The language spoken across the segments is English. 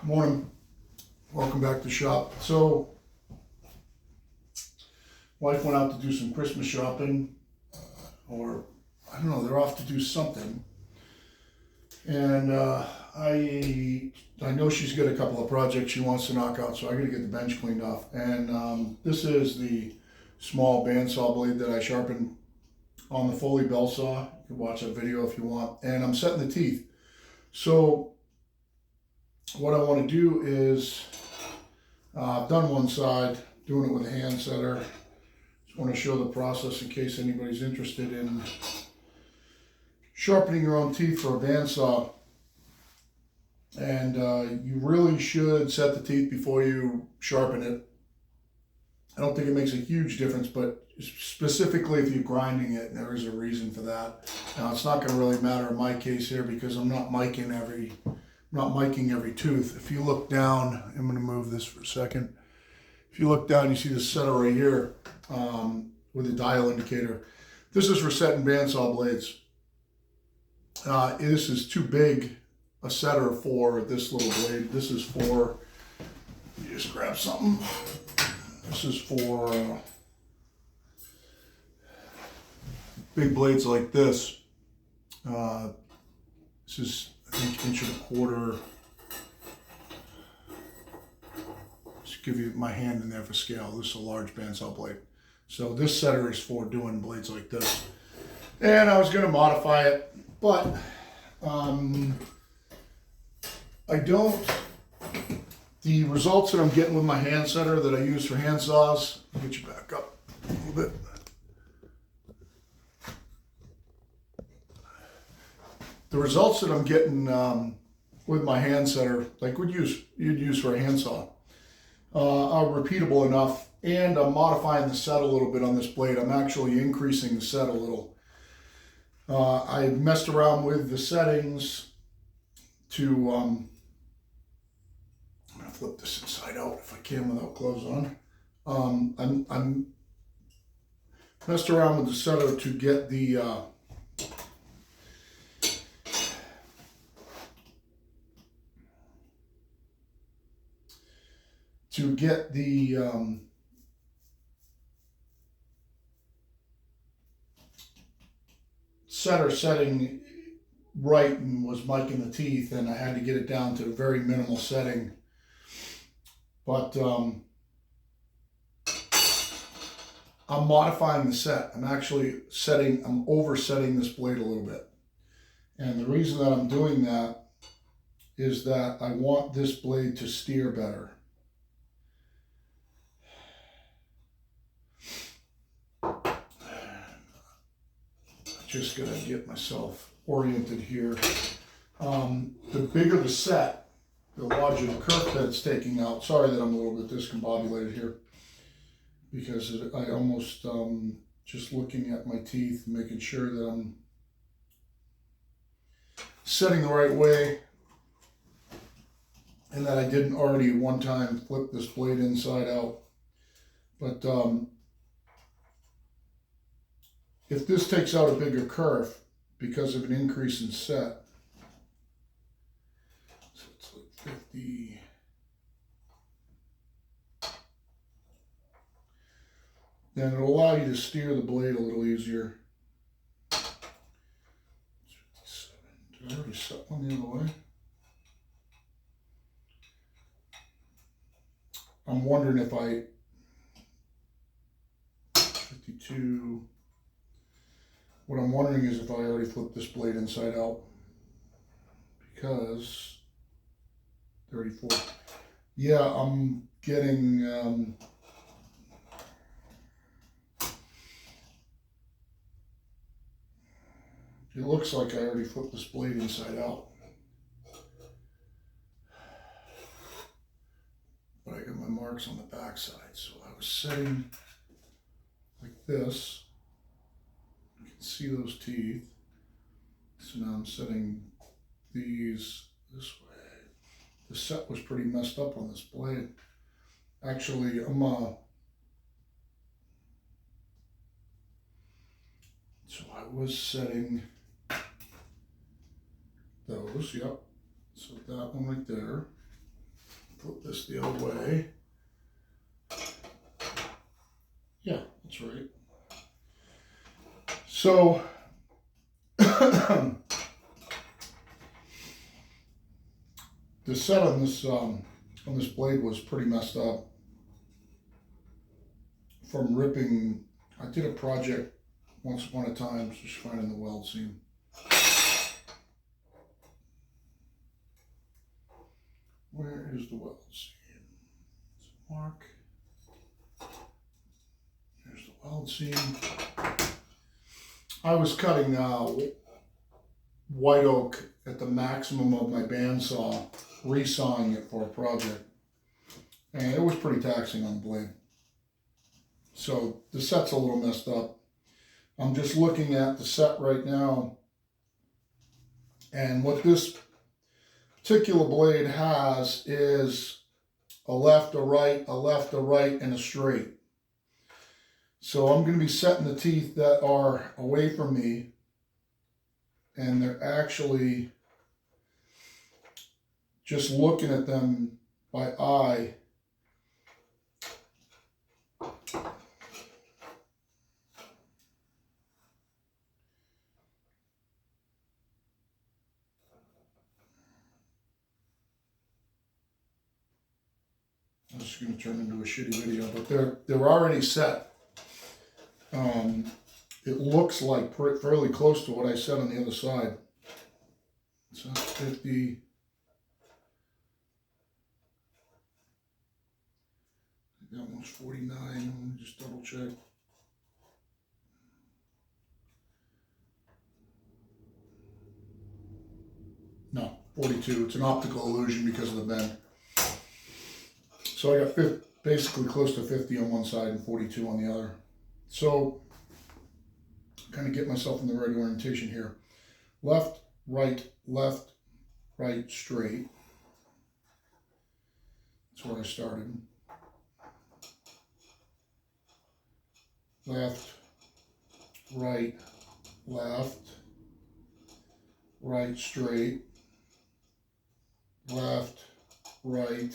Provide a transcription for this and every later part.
Morning. Welcome back to shop. So, wife went out to do some Christmas shopping, or I don't know, they're off to do something. And I know she's got a couple of projects she wants to knock out, so I got to get the bench cleaned off. And this is the small bandsaw blade that I sharpened on the Foley bell saw. You can watch that video if you want. And I'm setting the teeth. So what I want to do is, I've done one side, doing it with a hand setter. Just want to show the process in case anybody's interested in sharpening your own teeth for a bandsaw. And you really should set the teeth before you sharpen it. I don't think it makes a huge difference, but specifically if you're grinding it, there is a reason for that. Now it's not going to really matter in my case here because I'm not miking every tooth. If you look down, I'm going to move this for a second. If you look down, you see the setter right here with the dial indicator. This is for setting bandsaw blades. This is too big a setter for this little blade. This is for, you just grab something. This is for big blades like this. This is, I think, 1.25 inches. Just give you my hand in there for scale. This is a large bandsaw blade. So this setter is for doing blades like this. And I was going to modify it, but I don't. The results that I'm getting with my hand setter that I use for hand saws, I'll get you back up a little bit. The results that I'm getting with my hand setter, like you'd use for a hand saw, are repeatable enough, and I'm modifying the set a little bit on this blade. I'm actually increasing the set a little. I messed around with the settings to, I'm gonna flip this inside out if I can without clothes on. I'm messed around with the setter to get the setter setting right, and was miking the teeth, and I had to get it down to a very minimal setting. But I'm modifying the set. I'm actually I'm oversetting this blade a little bit. And the reason that I'm doing that is that I want this blade to steer better. Just gonna get myself oriented here. The bigger the set, the larger the kerf that it's taking out. Sorry that I'm a little bit discombobulated here, because I almost just looking at my teeth, making sure that I'm setting the right way, and that I didn't already one time flip this blade inside out. But if this takes out a bigger kerf because of an increase in set, so it's like 50, then it'll allow you to steer the blade a little easier. 57. Did I already set one the other way? I'm wondering if 52. What I'm wondering is if I already flipped this blade inside out, because 34. Yeah, I'm getting it looks like I already flipped this blade inside out, but I got my marks on the back side. So I was setting like this. See those teeth. So now I'm setting these this way. The set was pretty messed up on this blade. Actually, so I was setting those, yep. So that one right there. flip this the other way. Yeah, that's right. So the set on this blade was pretty messed up from ripping. I did a project once upon a time, just finding the weld seam. Where is the weld seam? Mark. There's the weld seam. I was cutting white oak at the maximum of my bandsaw, resawing it for a project, and it was pretty taxing on the blade. So the set's a little messed up. I'm just looking at the set right now, and what this particular blade has is a left, a right, a left, a right, and a straight. So I'm going to be setting the teeth that are away from me, and they're actually, just looking at them by eye, this is going to turn into a shitty video, but they're already set. It looks like fairly close to what I said on the other side. So that's 50. That one's 49. Let me just double check. No, 42. It's an optical illusion because of the bend. So I got basically close to 50 on one side and 42 on the other. So kind of get myself in the right orientation here. Left, right, straight. That's where I started. Left, right, straight. Left, right,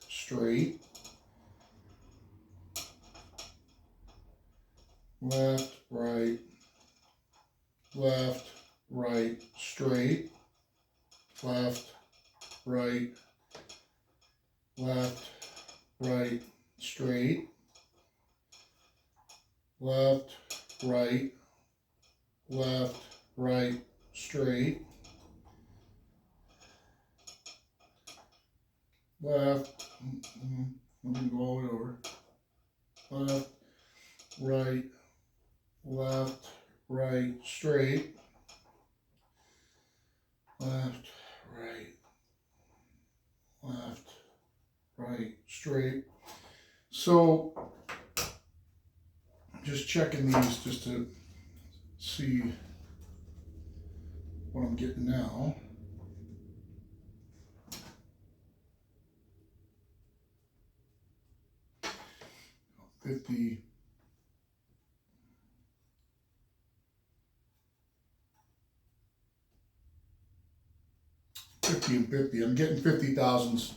straight. Left, right, straight. Left, right, straight. Left, right, straight. Left, let me go all the way over. Left, right, straight. Left, right, straight. So just checking these just to see what I'm getting now. $50. And 50. I'm getting 50 thousandths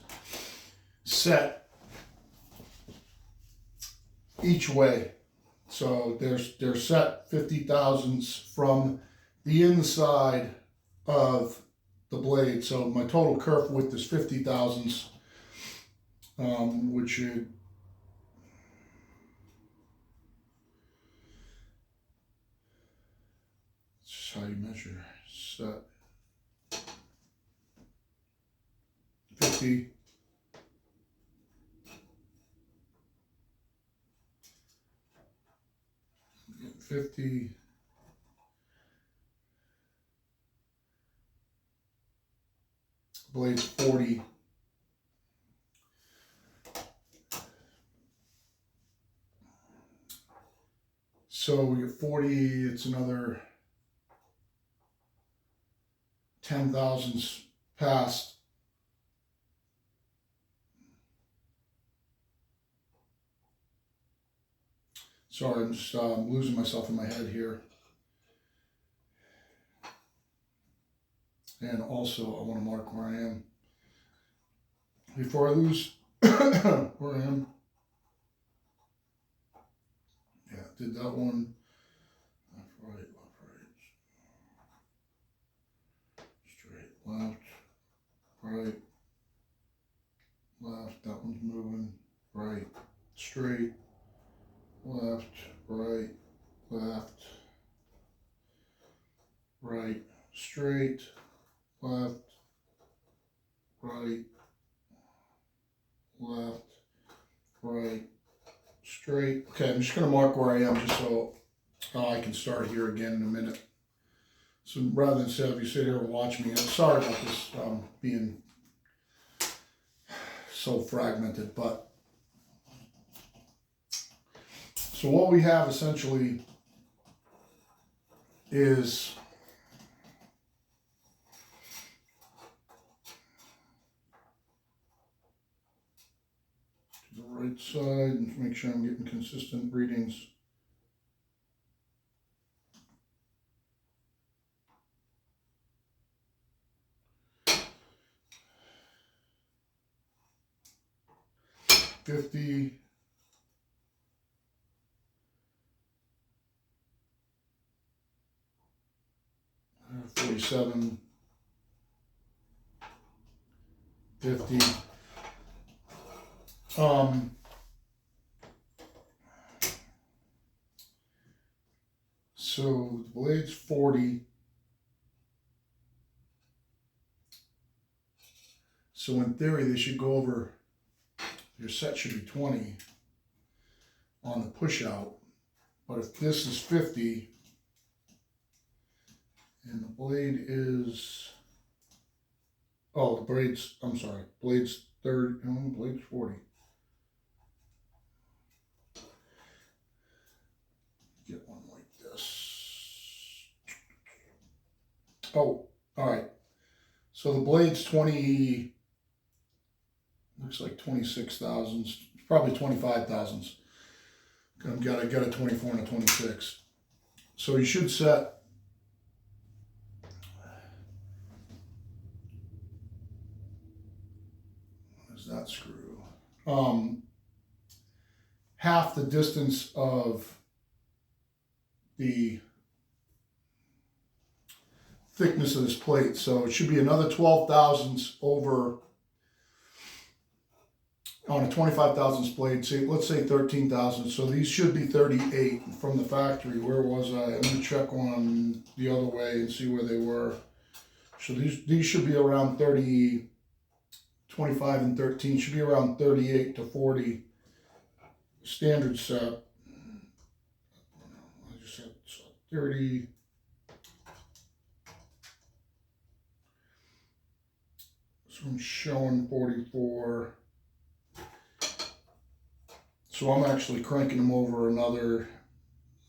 set each way. So they're set 50 thousandths from the inside of the blade. So my total kerf width is 50 thousandths, which should, this is how you measure set. 50. Blade's 40. So we get 40, it's another 10 thousandths past. Sorry, I'm just losing myself in my head here. And also I want to mark where I am before I lose where I am. Yeah, did that one. Left, right, straight, left, right, left. That one's moving. Right, straight, left, right, left, right, straight, left, right, left, right, straight. Okay, I'm just going to mark where I am just so I can start here again in a minute. So rather than have you sit here and watch me, I'm sorry about this being so fragmented, but so what we have essentially is to the right side and make sure I'm getting consistent readings. $50, 47, 50. So the blade's 40. So in theory, they should go over, your set should be 20 on the push out. But if this is 50 and the blade is, oh, the blade's, I'm sorry, blade's 30, no, blade's 40. Get one like this. Oh, all right. So the blade's 20, looks like 26 thousandths, probably 25 thousandths. I got a 24 and a 26. So you should set that screw. Half the distance of the thickness of this plate. So it should be another 12 thousandths over on a 25 thousandths blade. Say, let's say 13 thousandths. So these should be 38 from the factory. Where was I? I'm going to check one the other way and see where they were. So these should be around 30. 25 and 13 should be around 38 to 40 standard set. I just said 30. This one's showing 44. So I'm actually cranking them over another,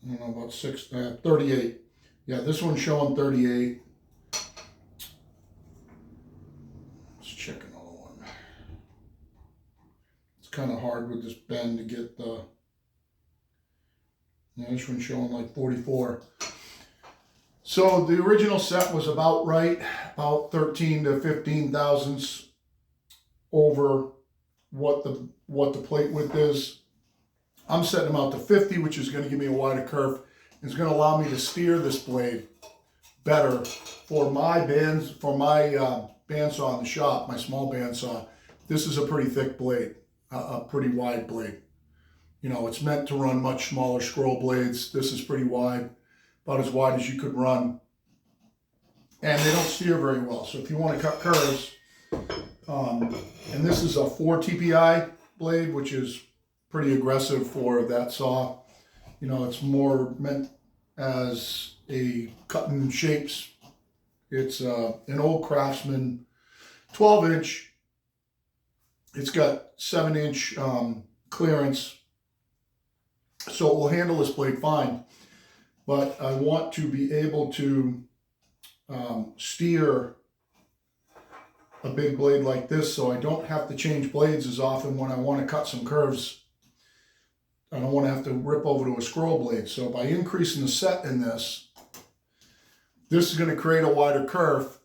I don't know, about 38. Yeah, this one's showing 38. Let's check another one. It's kind of hard with this bend to get the, yeah, this one's showing like 44. So the original set was about right, about 13 to 15 thousandths over what the plate width is. I'm setting them out to 50, which is going to give me a wider kerf. It's going to allow me to steer this blade better for my bandsaw in the shop, my small bandsaw. This is a pretty thick blade, a pretty wide blade. You know, it's meant to run much smaller scroll blades. This is pretty wide, about as wide as you could run. And they don't steer very well. So if you want to cut curves, and this is a 4 TPI blade, which is pretty aggressive for that saw. You know, it's more meant as a cutting shapes. It's an old Craftsman 12-inch. It's got 7-inch clearance, so it will handle this blade fine. But I want to be able to steer a big blade like this, so I don't have to change blades as often when I want to cut some curves. I don't want to have to rip over to a scroll blade. So by increasing the set in this, this is going to create a wider kerf,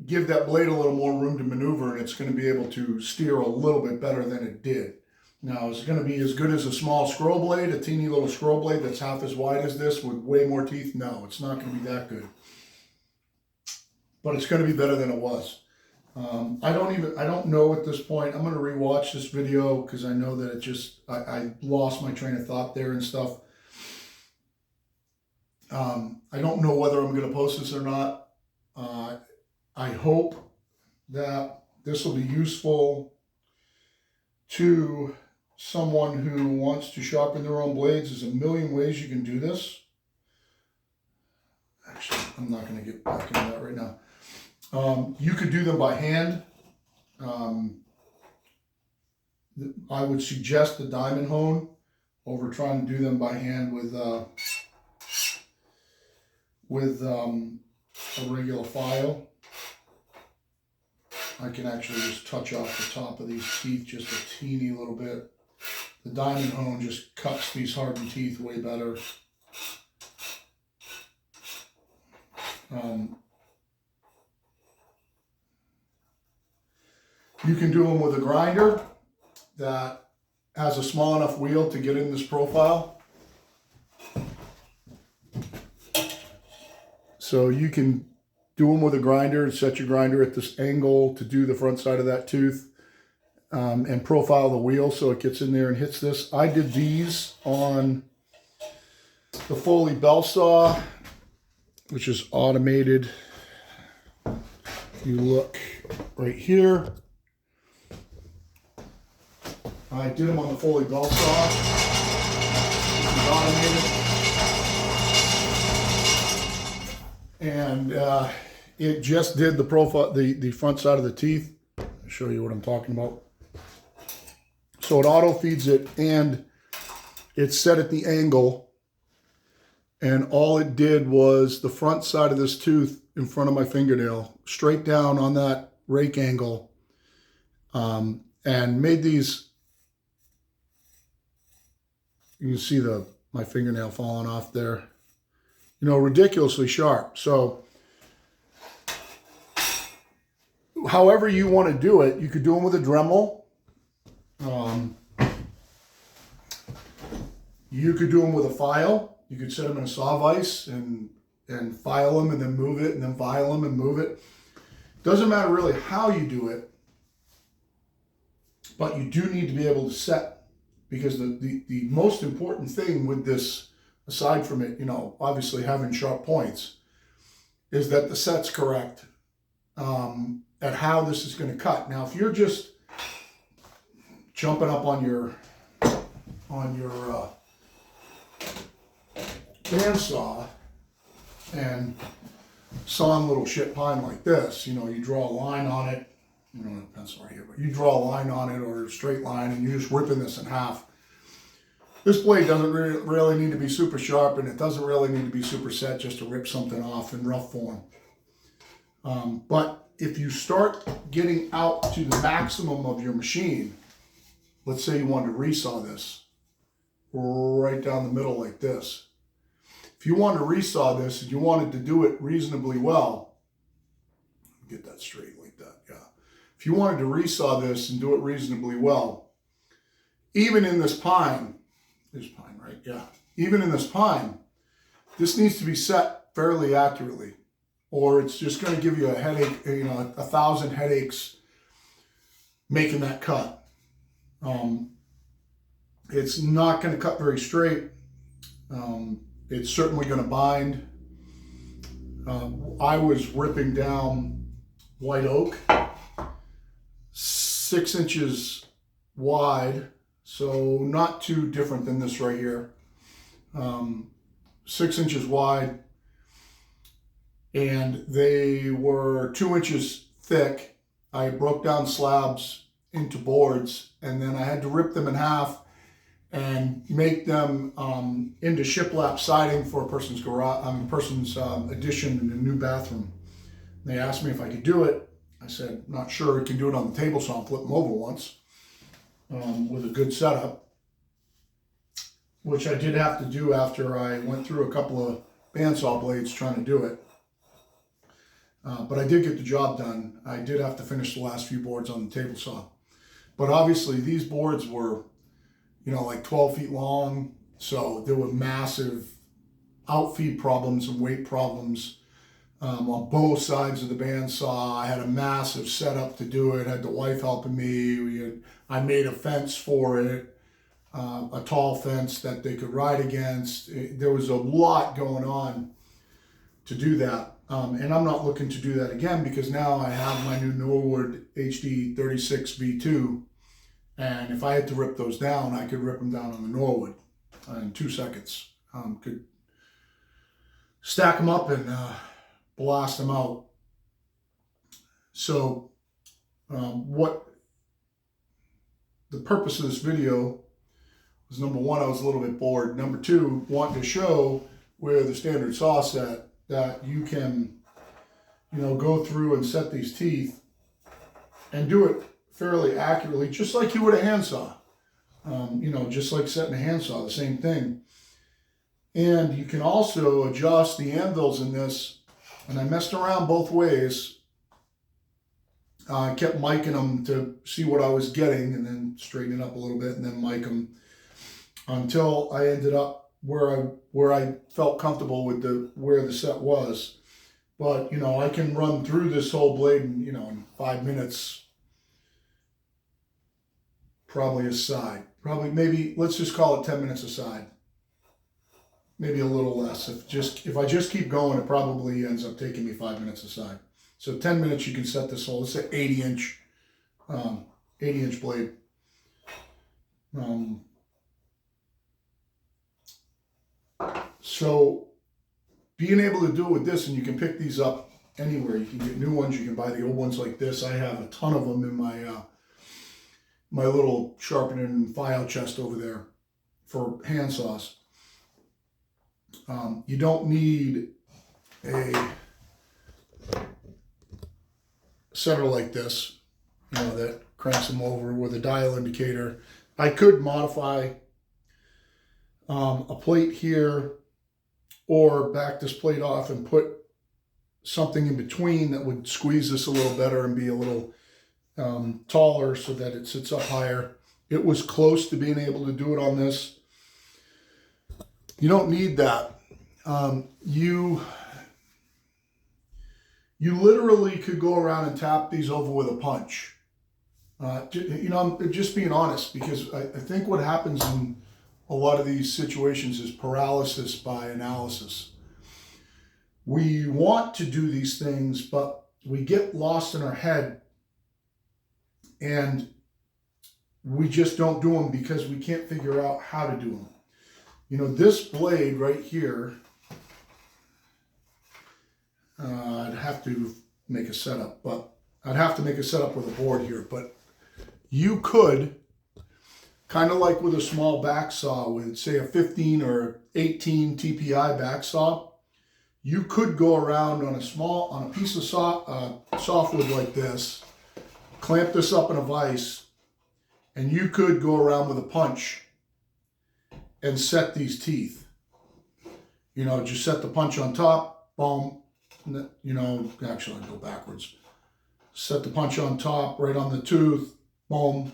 give that blade a little more room to maneuver, and it's going to be able to steer a little bit better than it did. Now, is it going to be as good as a small scroll blade, a teeny little scroll blade that's half as wide as this with way more teeth? No, it's not going to be that good. But it's going to be better than it was. I don't know at this point. I'm going to rewatch this video because I know that it just, I lost my train of thought there and stuff. I don't know whether I'm going to post this or not. I hope that this will be useful to someone who wants to sharpen their own blades. There's a million ways you can do this. Actually, I'm not going to get back into that right now. You could do them by hand. I would suggest the diamond hone over trying to do them by hand with a regular file. I can actually just touch off the top of these teeth just a teeny little bit. The diamond hone just cuts these hardened teeth way better. You can do them with a grinder that has a small enough wheel to get in this profile. So you can do them with a grinder and set your grinder at this angle to do the front side of that tooth, and profile the wheel so it gets in there and hits this. I did these on the Foley bell saw, which is automated. You look right here. I did them on the Foley bell saw. It's automated. And it just did the profile, the front side of the teeth. I'll show you what I'm talking about. So it auto feeds it, and it's set at the angle. And all it did was the front side of this tooth in front of my fingernail, straight down on that rake angle, and made these. You can see my fingernail falling off there. You know, ridiculously sharp. So however you want to do it, you could do them with a Dremel. You could do them with a file. You could set them in a saw vise and file them and then move it, and then file them and move it. Doesn't matter really how you do it, but you do need to be able to set, because the most important thing with this, aside from it, you know, obviously having sharp points, is that the set's correct at how this is going to cut. Now, if you're just jumping up on your bandsaw and sawing little shit pine like this, you know, you draw a line on it. You don't have a pencil right here, but you draw a line on it or a straight line, and you're just ripping this in half. This blade doesn't really need to be super sharp, and it doesn't really need to be super set just to rip something off in rough form. But if you start getting out to the maximum of your machine, let's say you wanted to resaw this right down the middle like this. If you wanted to resaw this and you wanted to do it reasonably well, get that straight like that, yeah. If you wanted to resaw this and do it reasonably well, even in this pine, there's pine, right? Yeah. Even in this pine, this needs to be set fairly accurately, or it's just going to give you a headache, you know, 1,000 headaches making that cut. It's not going to cut very straight. It's certainly going to bind. I was ripping down white oak, 6 inches wide, so not too different than this right here. 6 inches wide, and they were 2 inches thick. I broke down slabs into boards, and then I had to rip them in half and make them into shiplap siding for a person's garage, addition in a new bathroom. And they asked me if I could do it. I said, not sure. I can do it on the table saw and flip them over once with a good setup, which I did have to do after I went through a couple of bandsaw blades trying to do it. But I did get the job done. I did have to finish the last few boards on the table saw. But obviously these boards were, like 12 feet long. So there were massive outfeed problems and weight problems on both sides of the bandsaw. I had a massive setup to do it. Had the wife helping me. I made a fence for it, a tall fence that they could ride against. There was a lot going on to do that. And I'm not looking to do that again because now I have my new Norwood HD 36 V2. And if I had to rip those down, I could rip them down on the Norwood in 2 seconds. Could stack them up and blast them out. So what the purpose of this video was, number one, I was a little bit bored. Number two, wanting to show where the standard saw set that you can, go through and set these teeth and do it fairly accurately, just like you would a handsaw. Just like setting a handsaw, the same thing. And you can also adjust the anvils in this. And I messed around both ways. I kept miking them to see what I was getting and then straighten it up a little bit and then mic them until I ended up where I felt comfortable with where the set was. But, I can run through this whole blade in 5 minutes, probably a side. Maybe, let's just call it 10 minutes a side. Maybe a little less. If I just keep going, it probably ends up taking me 5 minutes a side. So 10 minutes you can set this whole, let's say 80-inch blade. So being able to do it with this, and you can pick these up anywhere. You can get new ones. You can buy the old ones like this. I have a ton of them in my my little sharpening file chest over there for hand saws. You don't need a setter like this, that cranks them over with a dial indicator. I could modify a plate here or back this plate off and put something in between that would squeeze this a little better and be a little taller so that it sits up higher. It was close to being able to do it on this. You don't need that. You literally could go around and tap these over with a punch. I'm just being honest, because I think what happens in a lot of these situations is paralysis by analysis. We want to do these things, but we get lost in our head and we just don't do them because we can't figure out how to do them. This blade right here, I'd have to make a setup, but I'd have to make a setup with a board here. But you could, kind of like with a small back saw, with say a 15 or 18 TPI back saw, you could go around on a piece of softwood like this, clamp this up in a vise, and you could go around with a punch and set these teeth. Just set the punch on top, boom. Actually I'll go backwards. Set the punch on top, right on the tooth, boom.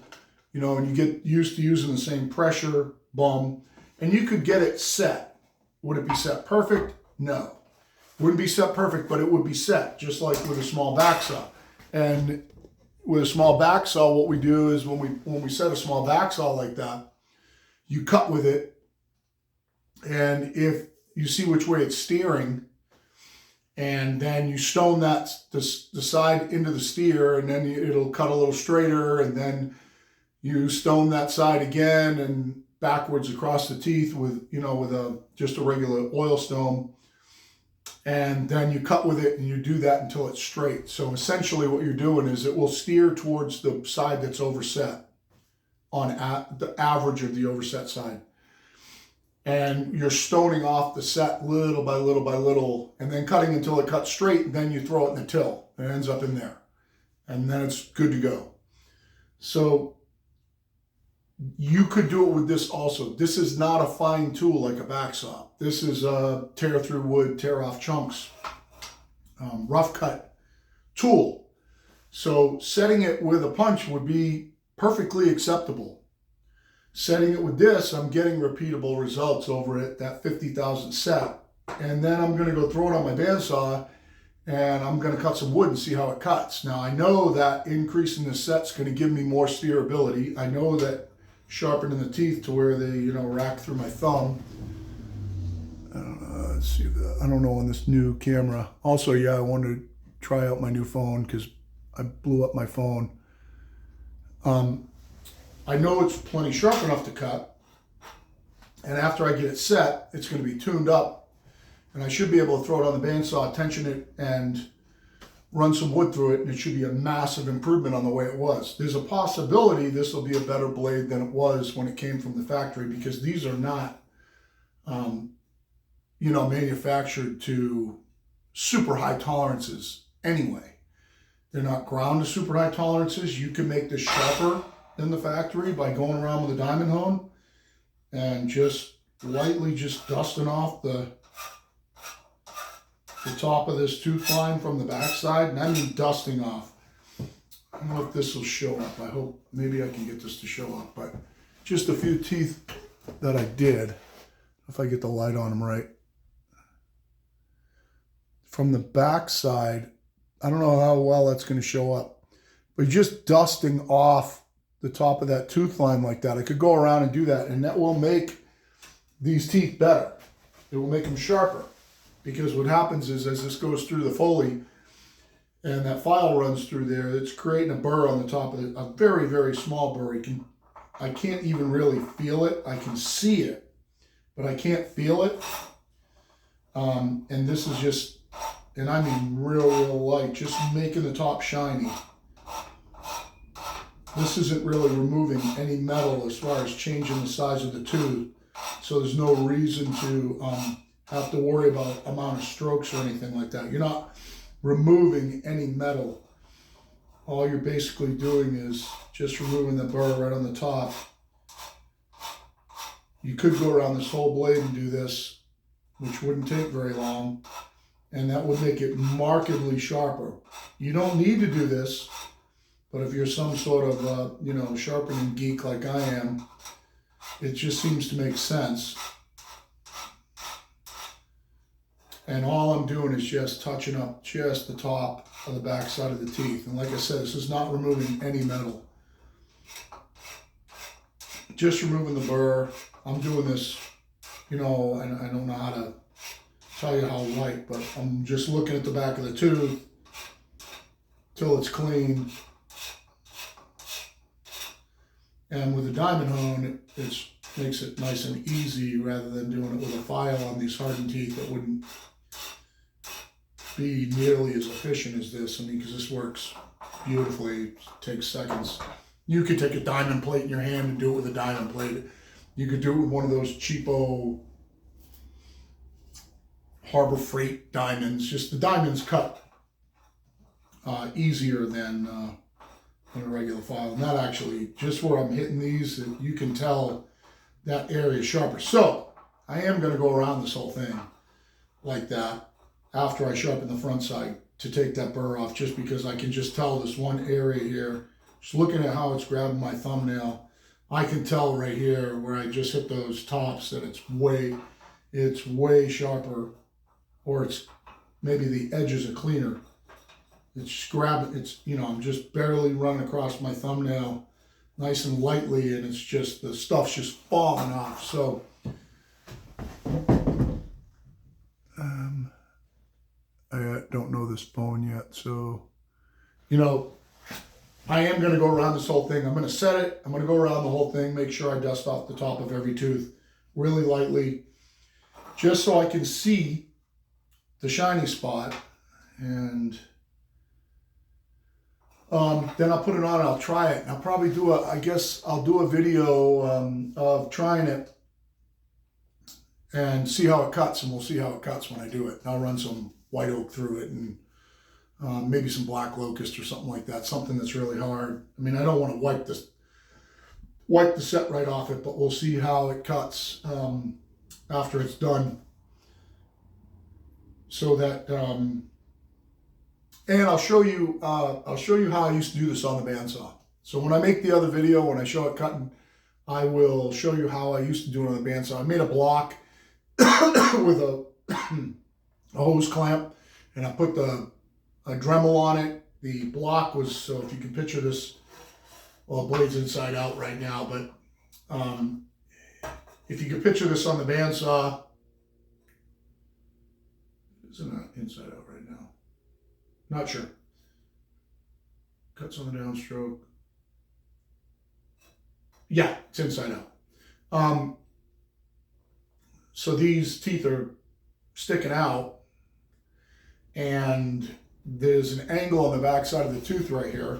And you get used to using the same pressure, boom. And you could get it set. Would it be set perfect? No. Wouldn't be set perfect, but it would be set, just like with a small back saw. And with a small back saw, what we do is when we set a small back saw like that, you cut with it, and if you see which way it's steering, and then you stone the side into the steer, and then it'll cut a little straighter, and then you stone that side again and backwards across the teeth with just a regular oil stone, and then you cut with it and you do that until it's straight. So essentially what you're doing is it will steer towards the side that's overset on the average of the overset side. And you're stoning off the set little by little by little, and then cutting until it cuts straight, and then you throw it in the till. It ends up in there. And then it's good to go. So you could do it with this also. This is not a fine tool like a back saw. This is a tear through wood, tear off chunks, rough cut tool. So setting it with a punch would be perfectly acceptable. Setting it with this, I'm getting repeatable results over it, that 50,000 set. And then I'm going to go throw it on my bandsaw, and I'm going to cut some wood and see how it cuts. Now, I know that increasing the set's going to give me more steerability. I know that sharpening the teeth to where they, rack through my thumb. Let's see, I don't know on this new camera. Also, yeah, I wanted to try out my new phone because I blew up my phone. I know it's plenty sharp enough to cut, and after I get it set, it's going to be tuned up, and I should be able to throw it on the bandsaw, tension it, and run some wood through it, and it should be a massive improvement on the way it was. There's a possibility this will be a better blade than it was when it came from the factory, because these are not, manufactured to super high tolerances anyway. They're not ground to super high tolerances. You can make this sharper in the factory by going around with a diamond hone and just lightly just dusting off the top of this tooth line from the backside, and I mean dusting off. I don't know if this will show up. I hope maybe I can get this to show up, but just a few teeth that I did, if I get the light on them right. From the backside, I don't know how well that's going to show up, but just dusting off the top of that tooth line like that. I could go around and do that, and that will make these teeth better. It will make them sharper, because what happens is as this goes through the Foley and that file runs through there, it's creating a burr on the top of it, a very, very small burr. I can't even really feel it. I can see it, but I can't feel it. And this is just, and I mean real, real light, just making the top shiny. This isn't really removing any metal as far as changing the size of the tooth, so there's no reason to have to worry about amount of strokes or anything like that. You're not removing any metal. All you're basically doing is just removing the burr right on the top. You could go around this whole blade and do this, which wouldn't take very long, and that would make it markedly sharper. You don't need to do this, but if you're some sort of, sharpening geek like I am, it just seems to make sense. And all I'm doing is just touching up just the top of the back side of the teeth. And like I said, this is not removing any metal. Just removing the burr. I'm doing this, I don't know how to tell you how light, but I'm just looking at the back of the tooth till it's clean. And with a diamond hone, it makes it nice and easy rather than doing it with a file on these hardened teeth that wouldn't be nearly as efficient as this. I mean, because this works beautifully, it takes seconds. You could take a diamond plate in your hand and do it with a diamond plate. You could do it with one of those cheapo Harbor Freight diamonds. Just the diamonds cut easier than a regular file. Not actually, just where I'm hitting these, you can tell that area is sharper. So I am going to go around this whole thing like that after I sharpen the front side to take that burr off, just because I can just tell this one area here, just looking at how it's grabbing my thumbnail, I can tell right here where I just hit those tops that it's way sharper, or it's maybe the edges are cleaner. It's just grabbing, I'm just barely running across my thumbnail nice and lightly, and it's just, the stuff's just falling off. So, I don't know this bone yet, so, I am going to go around this whole thing. I'm going to set it, I'm going to go around the whole thing, make sure I dust off the top of every tooth really lightly, just so I can see the shiny spot, and then I'll put it on and I'll try it. And I'll probably I'll do a video of trying it and see how it cuts, and we'll see how it cuts when I do it. I'll run some white oak through it, and maybe some black locust or something like that, something that's really hard. I mean, I don't want to wipe the set right off it, but we'll see how it cuts after it's done, so that And I'll show you how I used to do this on the bandsaw. So when I make the other video, when I show it cutting, I will show you how I used to do it on the bandsaw. I made a block with a hose clamp, and I put a Dremel on it. The block was, so if you can picture this, well, the blade's inside out right now, but if you can picture this on the bandsaw, isn't it inside out right now? Not sure. Cuts on the downstroke. Yeah, it's inside out. So these teeth are sticking out, and there's an angle on the back side of the tooth right here.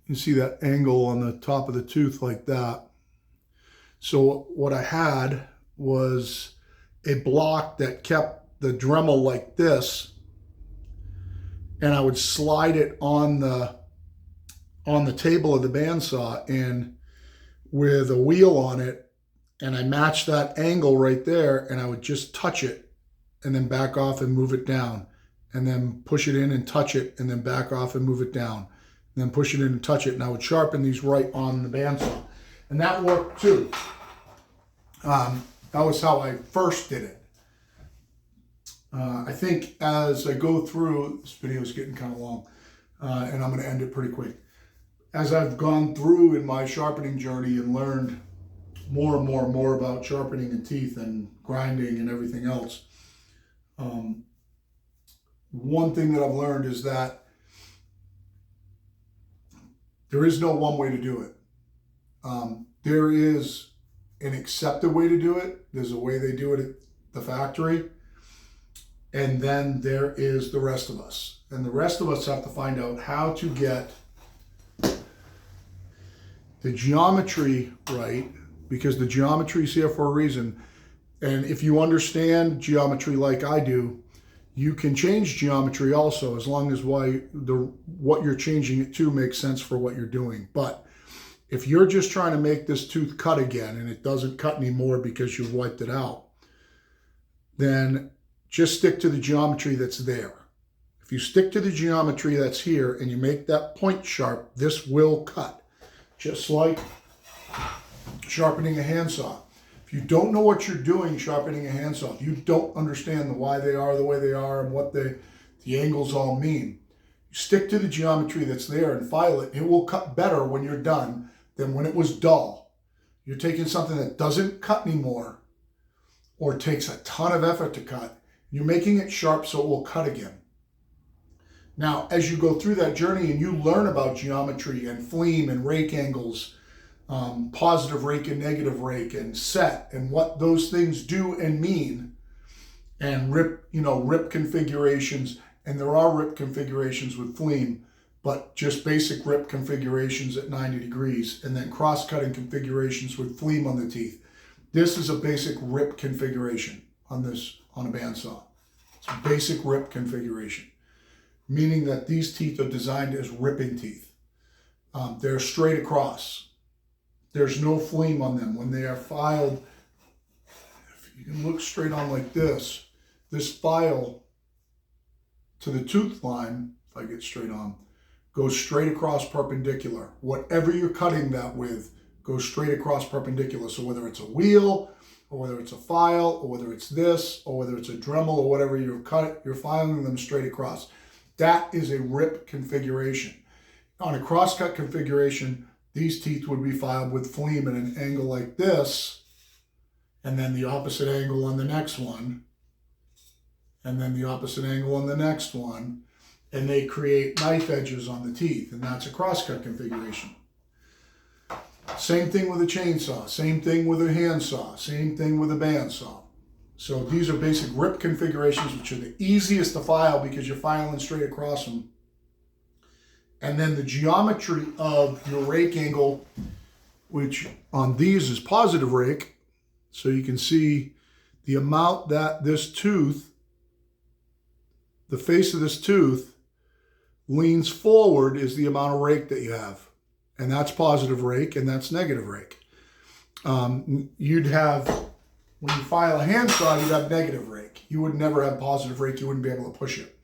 You see that angle on the top of the tooth like that. So what I had was a block that kept the Dremel like this, and I would slide it on the table of the bandsaw in with a wheel on it, and I matched that angle right there, and I would just touch it and then back off and move it down, and then push it in and touch it and then back off and move it down, and then push it in and touch it, and I would sharpen these right on the bandsaw. And that worked too. That was how I first did it. I think as I go through, this video is getting kind of long, and I'm going to end it pretty quick. As I've gone through in my sharpening journey and learned more and more and more about sharpening and teeth and grinding and everything else, one thing that I've learned is that there is no one way to do it. There is an accepted way to do it. There's a way they do it at the factory. And then there is the rest of us. And the rest of us have to find out how to get the geometry right, because the geometry is here for a reason. And if you understand geometry like I do, you can change geometry also, as long as what you're changing it to makes sense for what you're doing. But if you're just trying to make this tooth cut again and it doesn't cut anymore because you've wiped it out, then just stick to the geometry that's there. If you stick to the geometry that's here and you make that point sharp, this will cut. Just like sharpening a handsaw. If you don't know what you're doing sharpening a handsaw, if you don't understand why they are the way they are and what the angles all mean, you stick to the geometry that's there and file it. It will cut better when you're done than when it was dull. You're taking something that doesn't cut anymore or takes a ton of effort to cut. You're making it sharp so it will cut again. Now, as you go through that journey and you learn about geometry and fleam and rake angles, positive rake and negative rake and set and what those things do and mean, and rip configurations, and there are rip configurations with fleam, but just basic rip configurations at 90 degrees, and then cross-cutting configurations with fleam on the teeth. This is a basic rip configuration on a bandsaw. It's a basic rip configuration, meaning that these teeth are designed as ripping teeth. They're straight across. There's no fleam on them. When they are filed, if you can look straight on like this file to the tooth line, if I get straight on, goes straight across perpendicular. Whatever you're cutting that with goes straight across perpendicular. So whether it's a wheel, or whether it's a file, or whether it's this, or whether it's a Dremel, or whatever you're filing them straight across. That is a rip configuration. On a crosscut configuration, these teeth would be filed with fleam at an angle like this, and then the opposite angle on the next one, and then the opposite angle on the next one, and they create knife edges on the teeth, and that's a crosscut configuration. Same thing with a chainsaw, same thing with a handsaw, same thing with a bandsaw. So these are basic rip configurations, which are the easiest to file because you're filing straight across them. And then the geometry of your rake angle, which on these is positive rake. So you can see the amount that this tooth, the face of this tooth, leans forward is the amount of rake that you have. And that's positive rake and that's negative rake. You'd have, when you file a handsaw, you'd have negative rake. You would never have positive rake. You wouldn't be able to push it.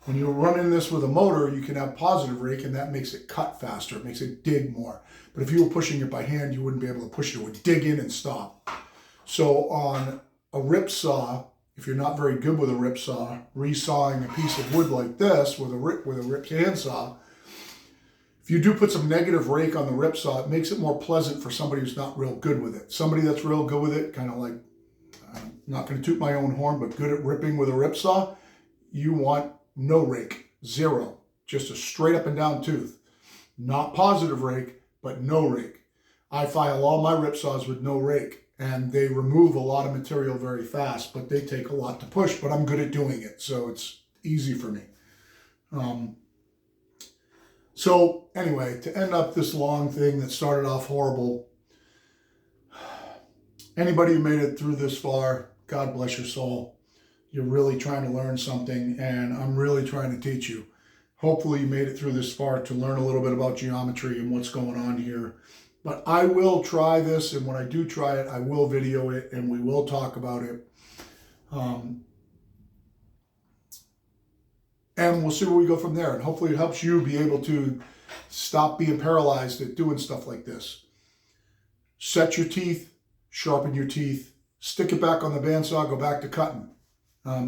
When you're running this with a motor, you can have positive rake, and that makes it cut faster. It makes it dig more. But if you were pushing it by hand, you wouldn't be able to push it. It would dig in and stop. So on a rip saw, if you're not very good with a rip saw, resawing a piece of wood like this with a rip handsaw, if you do put some negative rake on the rip saw, it makes it more pleasant for somebody who's not real good with it. Somebody that's real good with it, kind of like, I'm not going to toot my own horn, but good at ripping with a rip saw, you want no rake, zero, just a straight up and down tooth. Not positive rake, but no rake. I file all my rip saws with no rake, and they remove a lot of material very fast, but they take a lot to push, but I'm good at doing it, so it's easy for me. So anyway, to end up this long thing that started off horrible, anybody who made it through this far, God bless your soul. You're really trying to learn something, and I'm really trying to teach you. Hopefully you made it through this far to learn a little bit about geometry and what's going on here. But I will try this, and when I do try it, I will video it, and we will talk about it. And we'll see where we go from there. And hopefully it helps you be able to stop being paralyzed at doing stuff like this. Set your teeth, sharpen your teeth, stick it back on the bandsaw, go back to cutting.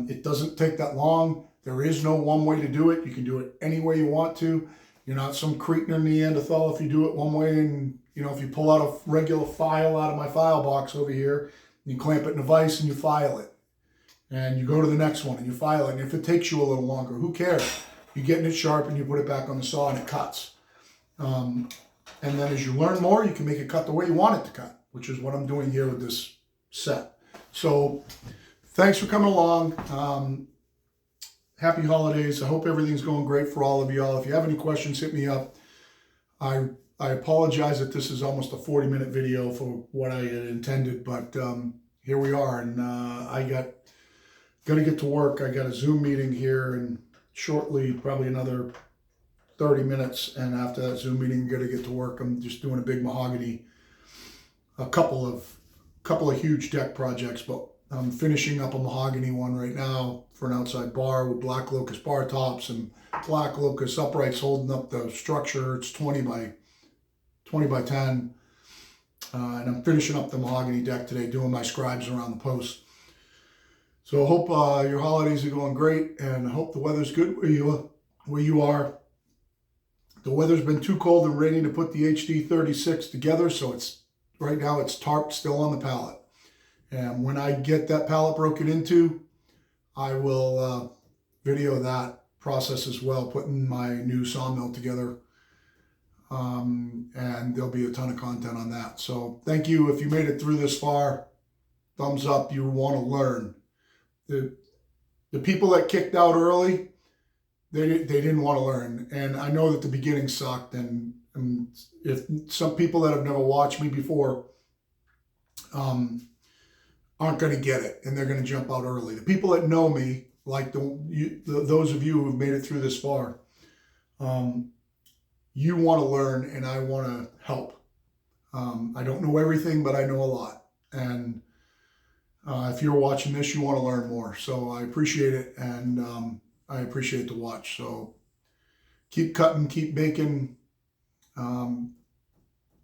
It doesn't take that long. There is no one way to do it. You can do it any way you want to. You're not some cretin or Neanderthal if you do it one way, and if you pull out a regular file out of my file box over here, you clamp it in a vise and you file it. And you go to the next one and you file it. And if it takes you a little longer, who cares? You're getting it sharp and you put it back on the saw and it cuts. And then as you learn more, you can make it cut the way you want it to cut, which is what I'm doing here with this set. So thanks for coming along. Happy holidays. I hope everything's going great for all of y'all. If you have any questions, hit me up. I apologize that this is almost a 40-minute video for what I had intended, but here we are, and I got to get to work. I got a Zoom meeting here, and shortly, probably another 30 minutes, and after that Zoom meeting, I'm going to get to work. I'm just doing a big mahogany, a couple of huge deck projects, but I'm finishing up a mahogany one right now for an outside bar with black locust bar tops and black locust uprights holding up the structure. It's 20 by 10. And I'm finishing up the mahogany deck today, doing my scribes around the post. So I hope your holidays are going great, and I hope the weather's good where you are. The weather's been too cold and rainy to put the HD36 together, so right now it's tarped still on the pallet. And when I get that pallet broken into, I will video that process as well, putting my new sawmill together. And there'll be a ton of content on that. So thank you. If you made it through this far, thumbs up. You want to learn. The people that kicked out early, they didn't want to learn. And I know that the beginning sucked. And if some people that have never watched me before aren't going to get it, and they're going to jump out early. The people that know me, like those of you who've made it through this far, you want to learn, and I want to help. I don't know everything, but I know a lot. And if you're watching this, you want to learn more. So I appreciate it, and I appreciate the watch. So keep cutting, keep baking,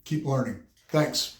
keep learning. Thanks.